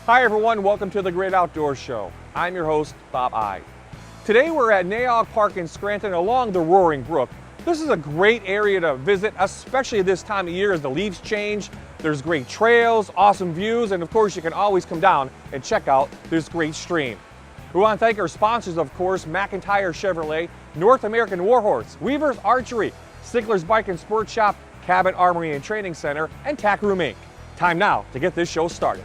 Hi everyone, welcome to the Great Outdoors Show. I'm your host, Bob I. Today we're at Naog Park in Scranton along the Roaring Brook. This is a great area to visit, especially this time of year as the leaves change. There's great trails, awesome views, and of course you can always come down and check out this great stream. We want to thank our sponsors, of course, McIntyre Chevrolet, North American Warhorse, Weaver's Archery, Sickler's Bike and Sport Shop, Cabin Armory and Training Center, and Tack Room Inc. Time now to get this show started.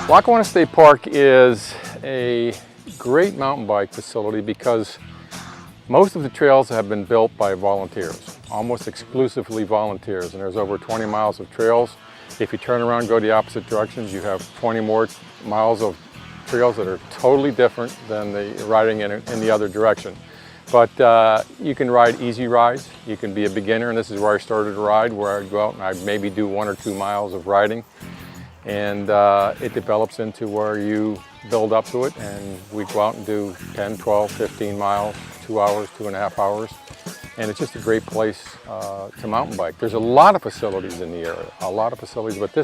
Lackawanna State Park is a great mountain bike facility because most of the trails have been built by volunteers, almost exclusively volunteers, and there's over 20 miles of trails. If you turn around and go the opposite directions, you have 20 more miles of trails that are totally different than the riding in the other direction. But you can ride easy rides. You can be a beginner, and this is where I started to ride, where I'd go out and I'd maybe do 1 or 2 miles of riding. And it develops into where you build up to it, and we go out and do 10, 12, 15 miles, 2 hours, 2.5 hours. And it's just a great place to mountain bike. There's a lot of facilities in the area, a lot of facilities, but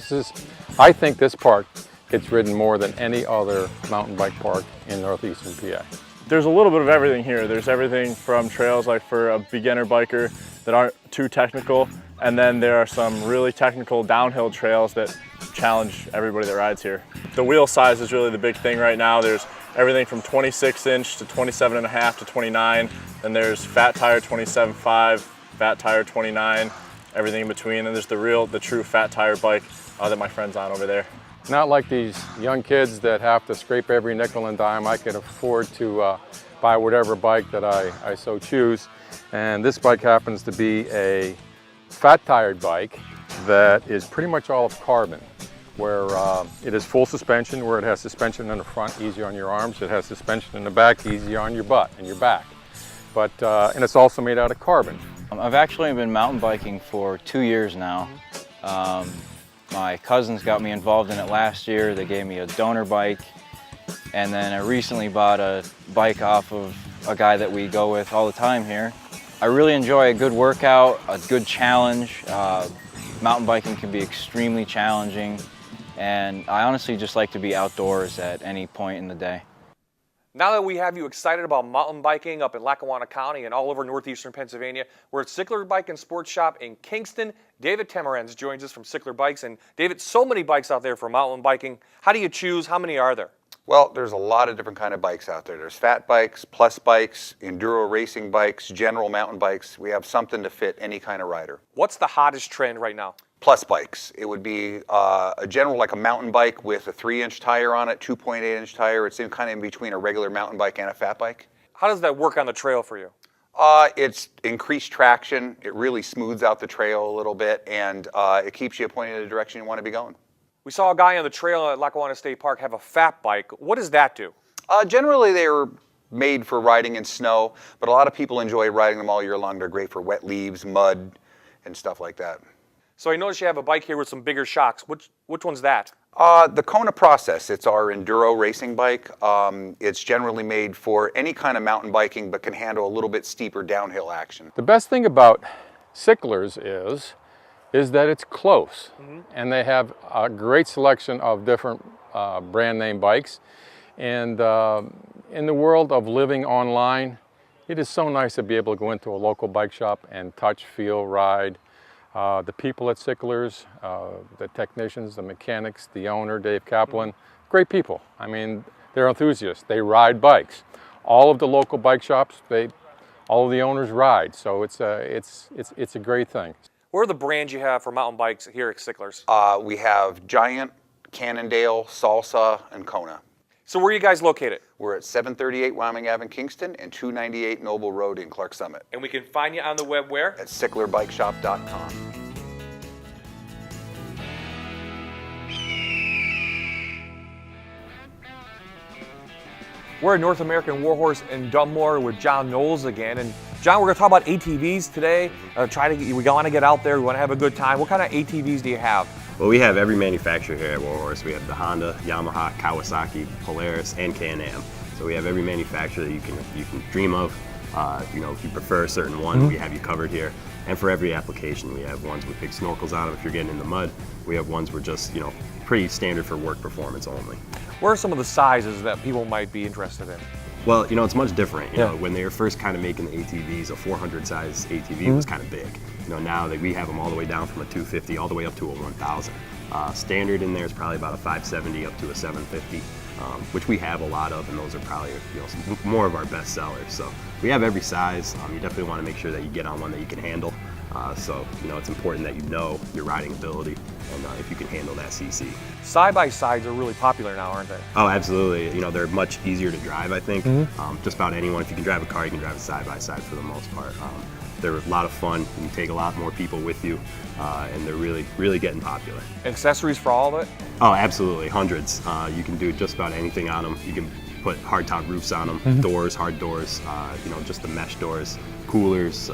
I think this park gets ridden more than any other mountain bike park in northeastern PA. There's a little bit of everything here. There's everything from trails like for a beginner biker that aren't too technical, and then there are some really technical downhill trails that challenge everybody that rides here. The wheel size is really the big thing right now. There's everything from 26-inch to 27.5 to 29, and there's fat tire 27.5, fat tire 29, everything in between, and there's the true fat tire bike that my friend's on over there. Not like these young kids that have to scrape every nickel and dime. I can afford to buy whatever bike that I so choose. And this bike happens to be a fat-tired bike that is pretty much all of carbon, where it is full suspension, where it has suspension in the front, easy on your arms. It has suspension in the back, easy on your butt and your back. But and it's also made out of carbon. I've actually been mountain biking for 2 years now. My cousins got me involved in it last year. They gave me a donor bike, and then I recently bought a bike off of a guy that we go with all the time here. I really enjoy a good workout, a good challenge. Mountain biking can be extremely challenging, and I honestly just like to be outdoors at any point in the day. Now that we have you excited about mountain biking up in Lackawanna County and all over northeastern Pennsylvania, we're at Sickler Bike and Sports Shop in Kingston. David Temerens joins us from Sickler Bikes. And David, so many bikes out there for mountain biking. How do you choose? How many are there? Well, there's a lot of different kind of bikes out there. There's fat bikes, plus bikes, enduro racing bikes, general mountain bikes. We have something to fit any kind of rider. What's the hottest trend right now? Plus bikes. It would be a general, like a mountain bike with a 3-inch tire on it, 2.8-inch tire. It's kind of in between a regular mountain bike and a fat bike. How does that work on the trail for you? It's increased traction. It really smooths out the trail a little bit, and it keeps you pointing in the direction you want to be going. We saw a guy on the trail at Lackawanna State Park have a fat bike. What does that do? Generally, they're made for riding in snow, but a lot of people enjoy riding them all year long. They're great for wet leaves, mud, and stuff like that. So I noticed you have a bike here with some bigger shocks. Which one's that? The Kona Process. It's our enduro racing bike. It's generally made for any kind of mountain biking, but can handle a little bit steeper downhill action. The best thing about Sicklers is that it's close, and they have a great selection of different brand name bikes. And in the world of living online, it is so nice to be able to go into a local bike shop and touch, feel, ride. The people at Sicklers, the technicians, the mechanics, the owner, Dave Kaplan, great people. I mean, they're enthusiasts. They ride bikes. All of the local bike shops, all of the owners ride. So it's a great thing. What are the brands you have for mountain bikes here at Sicklers? We have Giant, Cannondale, Salsa, and Kona. So where are you guys located? We're at 738 Wyoming Ave in Kingston and 298 Noble Road in Clark Summit. And we can find you on the web where? At sicklerbikeshop.com. We're at North American Warhorse in Dunmore with John Knowles again. And John, we're going to talk about ATVs today. We want to get out there. We want to have a good time. What kind of ATVs do you have? Well, we have every manufacturer here at Warhorse. We have the Honda, Yamaha, Kawasaki, Polaris, and Can-Am. So we have every manufacturer that you can dream of. You know, if you prefer a certain one, we have you covered here. And for every application, we have ones with big snorkels on them if you're getting in the mud. We have ones we're just, you know, pretty standard for work performance only. What are some of the sizes that people might be interested in? Well, you know, it's much different. You know, when they were first kind of making the ATVs, a 400 size ATV was kind of big. You know, now that we have them all the way down from a 250 all the way up to a 1000. Standard in there is probably about a 570 up to a 750, which we have a lot of, and those are probably, you know, more of our best sellers. So we have every size. You definitely want to make sure that you get on one that you can handle. So, you know, it's important that you know your riding ability and if you can handle that CC. Side-by-sides are really popular now, aren't they? Oh, absolutely. You know, they're much easier to drive, I think. Just about anyone, if you can drive a car, you can drive a side-by-side for the most part. They're a lot of fun. You can take a lot more people with you, and they're really getting popular. Accessories for all of it? Oh, absolutely, hundreds. You can do just about anything on them. You can put hardtop roofs on them, doors, hard doors, you know, just the mesh doors, coolers,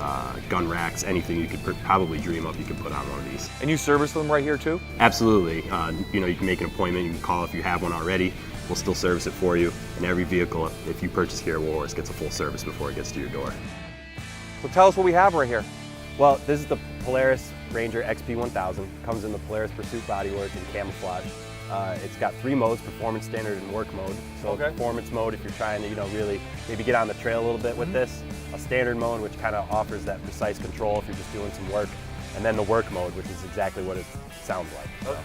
gun racks, anything you could probably dream of, you can put on one of these. And you service them right here too? Absolutely. You know, you can make an appointment, you can call if you have one already. We'll still service it for you. And every vehicle, if you purchase here at Warhorse, gets a full service before it gets to your door. So tell us what we have right here. Well, this is the Polaris Ranger XP1000. Comes in the Polaris Pursuit bodywork in camouflage. It's got 3 modes: performance, standard, and work mode. So performance mode, if you're trying to, you know, really maybe get on the trail a little bit with this. A standard mode, which kind of offers that precise control if you're just doing some work. And then the work mode, which is exactly what it sounds like. So.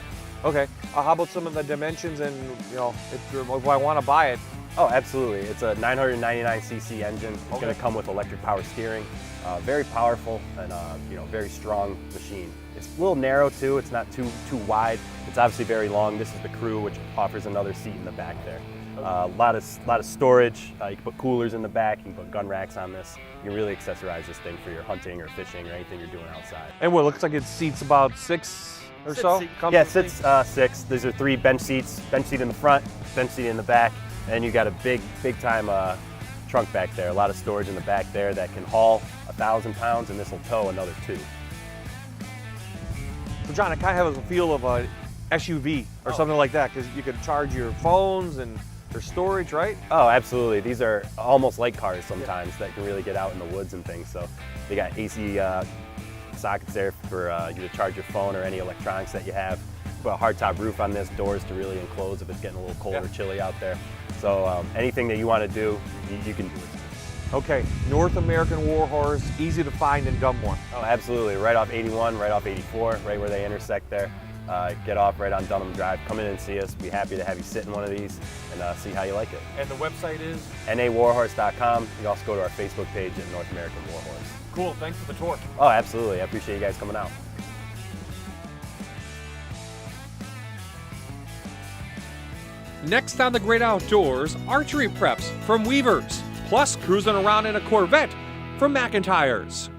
Okay. How about some of the dimensions and, you know, if I want to buy it? Oh, absolutely. It's a 999cc engine. It's going to come with electric power steering. Very powerful and you know, very strong machine. It's a little narrow too. It's not too wide. It's obviously very long. This is the crew, which offers another seat in the back there. A lot of storage. You can put coolers in the back. You can put gun racks on this. You can really accessorize this thing for your hunting or fishing or anything you're doing outside. And what, it looks like it seats about 6 or so? Yeah, it sits 6. These are 3 bench seats. Bench seat in the front, bench seat in the back, and you got a big time trunk back there. A lot of storage in the back there that can haul 1,000 pounds, and this will tow another 2. So John, it kind of has a feel of a SUV or something like that, because you could charge your phones and there's storage, right? Oh, absolutely. These are almost like cars sometimes that can really get out in the woods and things. So they got AC sockets there for you to charge your phone or any electronics that you have. Put a hardtop roof on this, doors to really enclose if it's getting a little cold or chilly out there. So anything that you want to do, you can do it. Okay, North American Warhorse, easy to find in Dunmore. Oh, absolutely. Right off 81, right off 84, right where they intersect there. Get off right on Dunham Drive. Come in and see us. Be happy to have you sit in one of these and see how you like it. And the website is? nawarhorse.com. You can also go to our Facebook page at North American Warhorse. Cool, thanks for the tour. Oh, absolutely. I appreciate you guys coming out. Next on the Great Outdoors, archery preps from Weavers, plus cruising around in a Corvette from McIntyre's.